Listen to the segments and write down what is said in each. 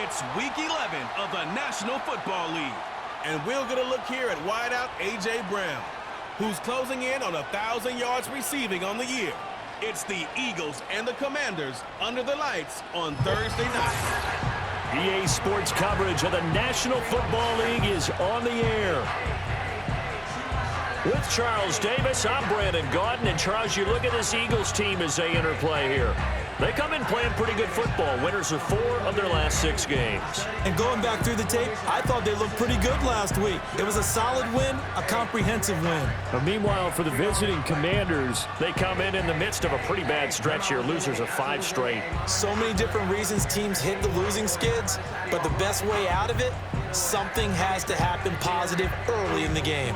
It's Week 11 of the National Football League. And we're going to look here at wideout A.J. Brown, who's closing in on 1,000 yards receiving on the year. It's the Eagles and the Commanders under the lights on Thursday night. EA Sports coverage of the National Football League is on the air. With Charles Davis, I'm Brandon Gaudin. And Charles, you look at this Eagles team as they enter play here. They come in playing pretty good football. Winners of 4 of their last 6 games. And going back through the tape, I thought they looked pretty good last week. It was a solid win, a comprehensive win. But meanwhile, for the visiting Commanders, they come in the midst of a pretty bad stretch here. Losers of 5 straight. So many different reasons teams hit the losing skids, but the best way out of it, something has to happen positive early in the game.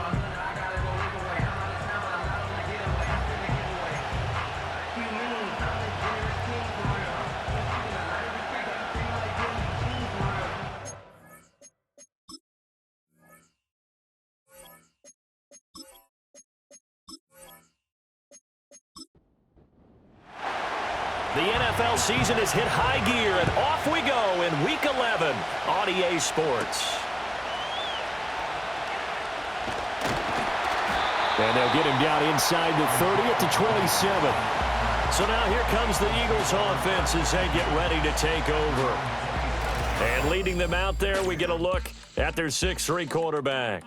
The NFL season has hit high gear, and off we go in Week 11 on EA Sports. And they'll get him down inside the 30 at the 27. So now here comes the Eagles offense as they get ready to take over. And leading them out there, we get a look at their 6'3" quarterback.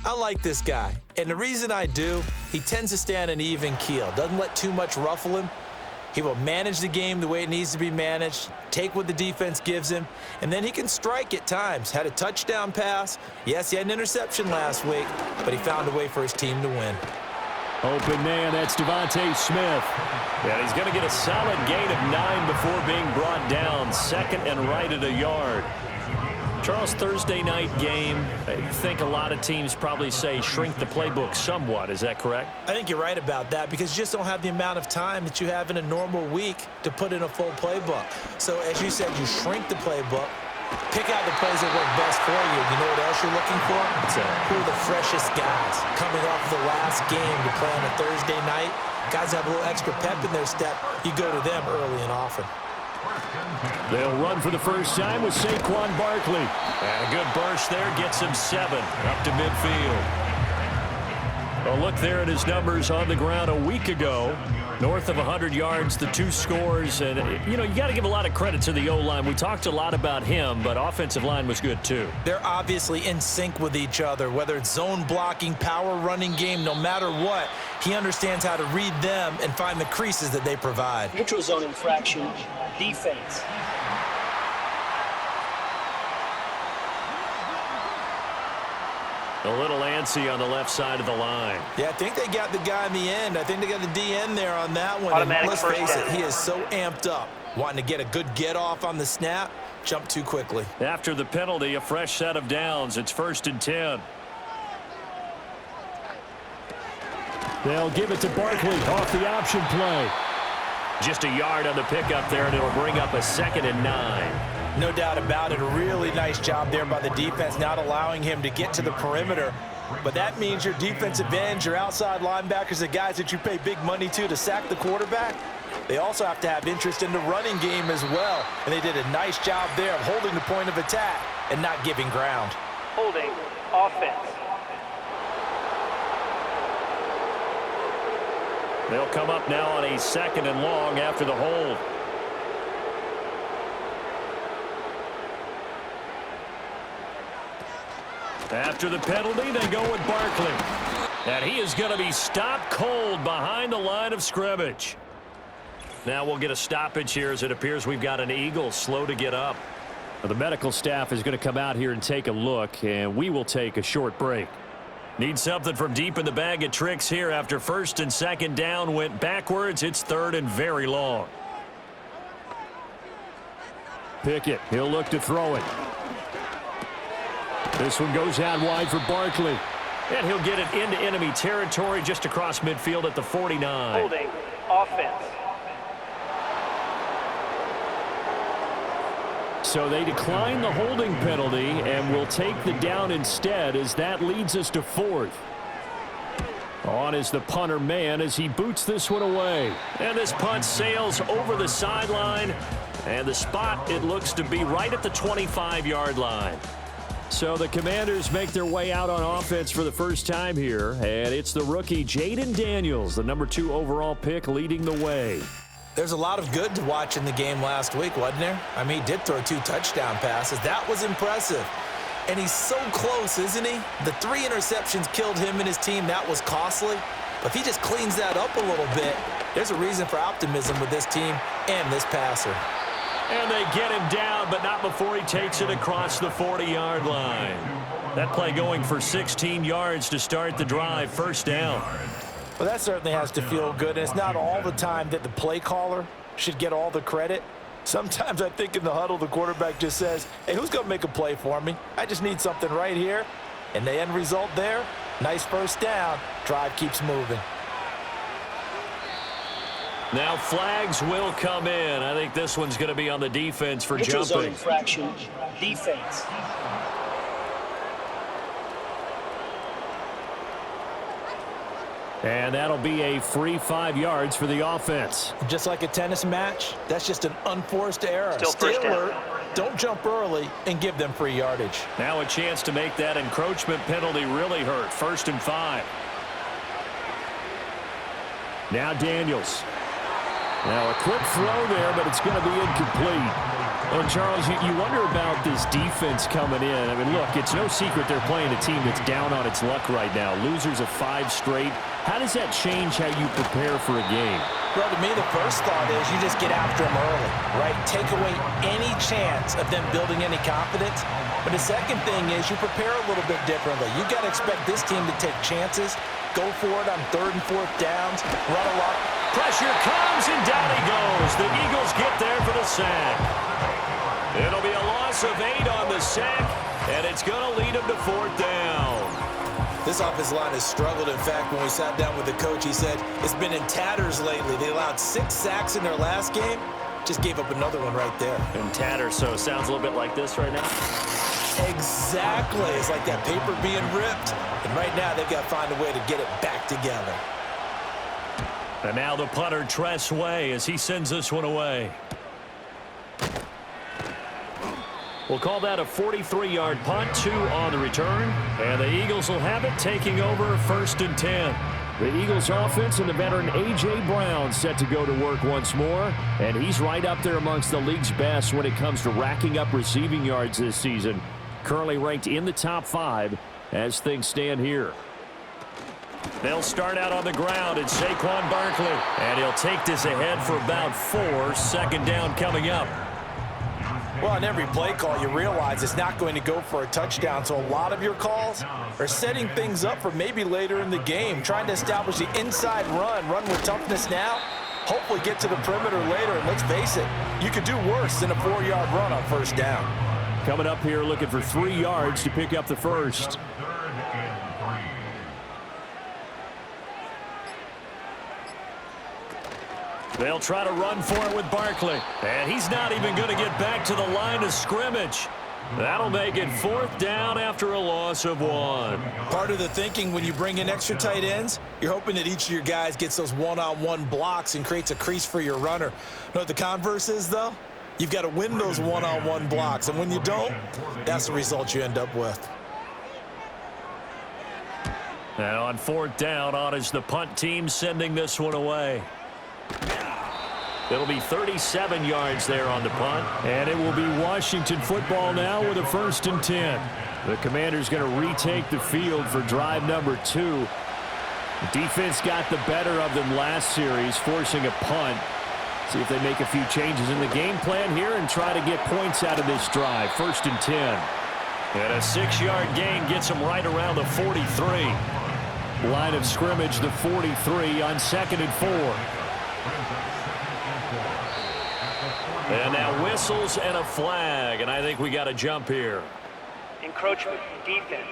I like this guy, and the reason I do, he tends to stay on an even keel, doesn't let too much ruffle him. He will manage the game the way it needs to be managed, take what the defense gives him, and then he can strike at times. Had a touchdown pass. Yes, he had an interception last week, but he found a way for his team to win. Open man, that's Devontae Smith. Yeah, he's going to get a solid gain of 9 before being brought down. Second and right at a yard. Charles, Thursday night game, I think a lot of teams probably say shrink the playbook somewhat. Is that correct? I think you're right about that because you just don't have the amount of time that you have in a normal week to put in a full playbook. So as you said, you shrink the playbook, pick out the plays that work best for you. You know what else you're looking for? Who are the freshest guys coming off the last game to play on a Thursday night? Guys have a little extra pep in their step. You go to them early and often. They'll run for the first time with Saquon Barkley. And a good burst there gets him 7 up to midfield. A look there at his numbers on the ground a week ago. North of 100 yards, the 2 scores. And, you got to give a lot of credit to the O-line. We talked a lot about him, but offensive line was good too. They're obviously in sync with each other, whether it's zone blocking, power running game, no matter what. He understands how to read them and find the creases that they provide. Neutral zone infraction defense. A little antsy on the left side of the line. Yeah, I think they got the guy in the end. I think they got the DN there on that one. Automatic Let's first face down. it, he is so amped up. Wanting to get a good get off on the snap, jump too quickly. After the penalty, a fresh set of downs. It's 1st and 10. They'll give it to Barkley off the option play. Just a yard on the pickup there, and it'll bring up a 2nd and 9. No doubt about it. A really nice job there by the defense, not allowing him to get to the perimeter. But that means your defensive ends, your outside linebackers, the guys that you pay big money to sack the quarterback, they also have to have interest in the running game as well. And they did a nice job there of holding the point of attack and not giving ground. Holding offense. They'll come up now on a 2nd and long after the hold. After the penalty, they go with Barkley. And he is going to be stopped cold behind the line of scrimmage. Now we'll get a stoppage here as it appears we've got an Eagle slow to get up. Well, the medical staff is going to come out here and take a look, and we will take a short break. Need something from deep in the bag of tricks here after 1st and 2nd down went backwards. It's 3rd and very long. Pickett, he'll look to throw it. This one goes out wide for Barkley. And he'll get it into enemy territory just across midfield at the 49. Holding offense. So they decline the holding penalty and will take the down instead as that leads us to 4th. On is the punter man as he boots this one away. And this punt sails over the sideline. And the spot, it looks to be right at the 25-yard line. So the Commanders make their way out on offense for the first time here. And it's the rookie Jaden Daniels, the number 2 overall pick, leading the way. There's a lot of good to watch in the game last week, wasn't there? I mean, he did throw 2 touchdown passes. That was impressive. And he's so close, isn't he? The 3 interceptions killed him and his team. That was costly. But if he just cleans that up a little bit, there's a reason for optimism with this team and this passer. And they get him down, but not before he takes it across the 40-yard line. That play going for 16 yards to start the drive, first down. Well, that certainly has to feel good. And it's not all the time that the play caller should get all the credit. Sometimes I think in the huddle, the quarterback just says, hey, who's going to make a play for me? I just need something right here. And the end result there, nice first down. Drive keeps moving. Now flags will come in. I think this one's going to be on the defense for Neutral zone jumping. infraction, defense. And that'll be a free 5 yards for the offense. Just like a tennis match, that's just an unforced error. Still Stay first down. alert, don't jump early, and give them free yardage. Now a chance to make that encroachment penalty really hurt. 1st and 5. Now Daniels. Now a quick throw there, but it's going to be incomplete. And Charles, you wonder about this defense coming in. I mean, look, it's no secret they're playing a team that's down on its luck right now. Losers of 5 straight. How does that change how you prepare for a game? Well, to me, the first thought is you just get after them early, right? Take away any chance of them building any confidence. But the second thing is you prepare a little bit differently. You got to expect this team to take chances, go for it on 3rd and 4th downs, run a lot. Pressure comes, and down he goes. The Eagles get there for the sack. It'll be a loss of 8 on the sack, and it's going to lead them to 4th down. This offensive line has struggled. In fact, when we sat down with the coach, he said it's been in tatters lately. They allowed 6 sacks in their last game. Just gave up another one right there. In tatters, so it sounds a little bit like this right now. Exactly. It's like that paper being ripped. And right now, they've got to find a way to get it back together. And now the punter, Tress Way, as he sends this one away. We'll call that a 43-yard punt, 2 on the return. And the Eagles will have it, taking over 1st and 10. The Eagles offense and the veteran A.J. Brown set to go to work once more. And he's right up there amongst the league's best when it comes to racking up receiving yards this season. Currently ranked in the top 5 as things stand here. They'll start out on the ground, and Saquon Barkley. And he'll take this ahead for about 4. 2nd down coming up. Well, on every play call, you realize it's not going to go for a touchdown. So a lot of your calls are setting things up for maybe later in the game, trying to establish the inside run with toughness now, hopefully get to the perimeter later. And let's face it, you could do worse than a 4-yard run on 1st down. Coming up here looking for 3 yards to pick up the first. They'll try to run for it with Barkley. And he's not even going to get back to the line of scrimmage. That'll make it 4th down after a loss of 1. Part of the thinking when you bring in extra tight ends, you're hoping that each of your guys gets those one-on-one blocks and creates a crease for your runner. You know what the converse is, though? You've got to win those one-on-one blocks. And when you don't, that's the result you end up with. And on 4th down, on is the punt team sending this one away. It'll be 37 yards there on the punt. And it will be Washington football now with a 1st and 10. The Commanders going to retake the field for drive number 2. The defense got the better of them last series, forcing a punt. See if they make a few changes in the game plan here and try to get points out of this drive. 1st and 10. And a 6-yard gain gets them right around the 43. Line of scrimmage, the 43 on 2nd and 4. And now whistles and a flag, and I think we got a jump here. Encroachment, defense.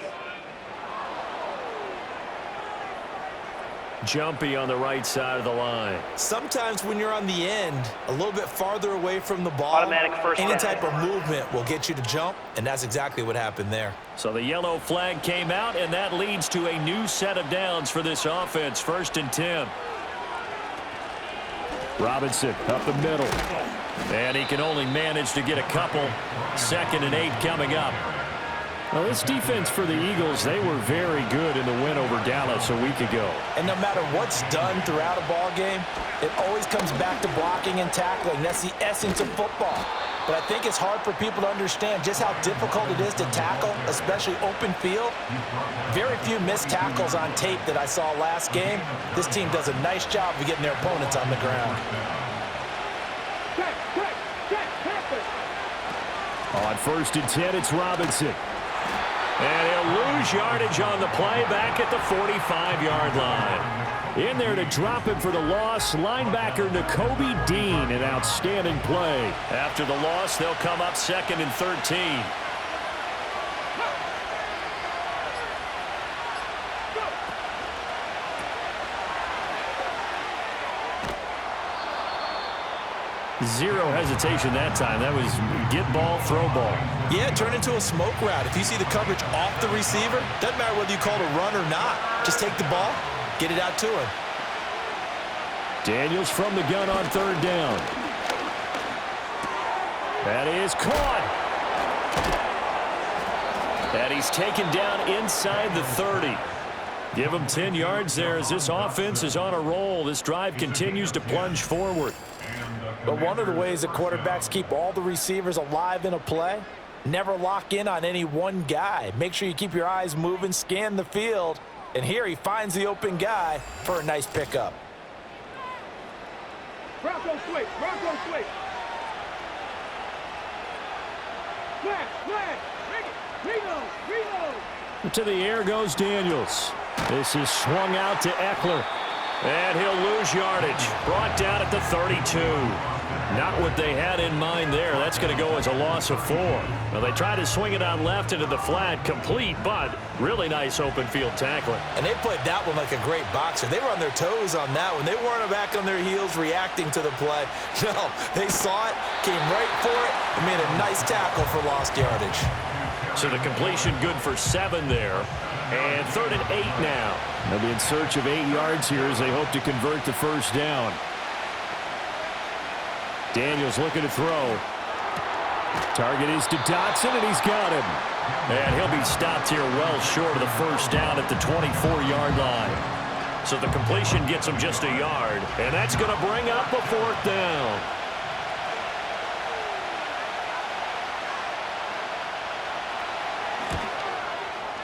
jumpy on the right side of the line. Sometimes when you're on the end, a little bit farther away from the ball, Automatic first any down. type of movement will get you to jump, and that's exactly what happened there. So the yellow flag came out, and that leads to a new set of downs for this offense. 1st and 10. Robinson up the middle. And he can only manage to get a couple. 2nd and 8 coming up. Well, this defense for the Eagles, they were very good in the win over Dallas a week ago. And no matter what's done throughout a ball game, it always comes back to blocking and tackling. That's the essence of football. But I think it's hard for people to understand just how difficult it is to tackle, especially open field. Very few missed tackles on tape that I saw last game. This team does a nice job of getting their opponents on the ground. On 1st and 10, it's Robinson. And he'll lose yardage on the play back at the 45-yard line. In there to drop him for the loss, linebacker Nakobe Dean, an outstanding play. After the loss, they'll come up 2nd and 13. Zero hesitation that time. That was get ball, throw ball. Yeah, turn into a smoke route. If you see the coverage off the receiver, doesn't matter whether you call it a run or not. Just take the ball, get it out to him. Daniels from the gun on 3rd down. That is caught. And he's taken down inside the 30. Give him 10 yards there as this offense is on a roll. This drive continues to plunge forward. But one of the ways that quarterbacks keep all the receivers alive in a play, never lock in on any one guy. Make sure you keep your eyes moving, scan the field. And here he finds the open guy for a nice pickup. Bronco switch, Bronco switch. Flash, Reno. To the air goes Daniels. This is swung out to Eckler. And he'll lose yardage. Brought down at the 32. Not what they had in mind there. That's going to go as a loss of 4. Well, they tried to swing it on left into the flat, complete, but really nice open field tackling. And they played that one like a great boxer. They were on their toes on that one. They weren't back on their heels reacting to the play. No, they saw it, came right for it, and made a nice tackle for lost yardage. So the completion good for 7 there. And 3rd and 8 now. They'll be in search of 8 yards here as they hope to convert the 1st down. Daniels looking to throw. Target is to Dotson, and he's got him. And he'll be stopped here well short of the 1st down at the 24-yard line. So the completion gets him just a yard, and that's going to bring up a 4th down.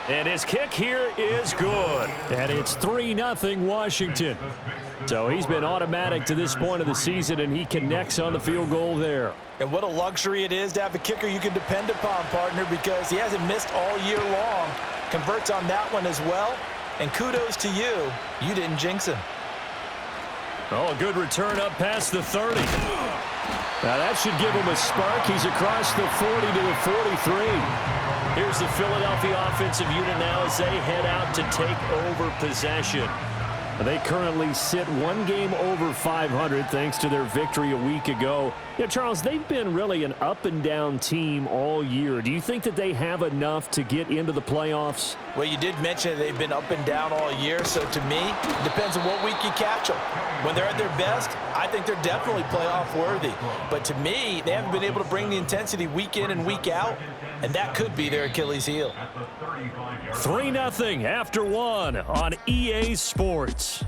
And his kick here is good. And it's 3-0 Washington. So he's been automatic to this point of the season, and he connects on the field goal there. And what a luxury it is to have a kicker you can depend upon, partner, because he hasn't missed all year long. Converts on that one as well. And kudos to you. You didn't jinx him. Oh, a good return up past the 30. Now that should give him a spark. He's across the 40 to the 43. Here's the Philadelphia offensive unit now as they head out to take over possession. They currently sit 1 game over 500 thanks to their victory a week ago. Yeah, Charles, they've been really an up-and-down team all year. Do you think that they have enough to get into the playoffs? Well, you did mention they've been up and down all year, so to me, it depends on what week you catch them. When they're at their best, I think they're definitely playoff worthy. But to me, they haven't been able to bring the intensity week in and week out, and that could be their Achilles heel. 3-0 after 1 on EA Sports.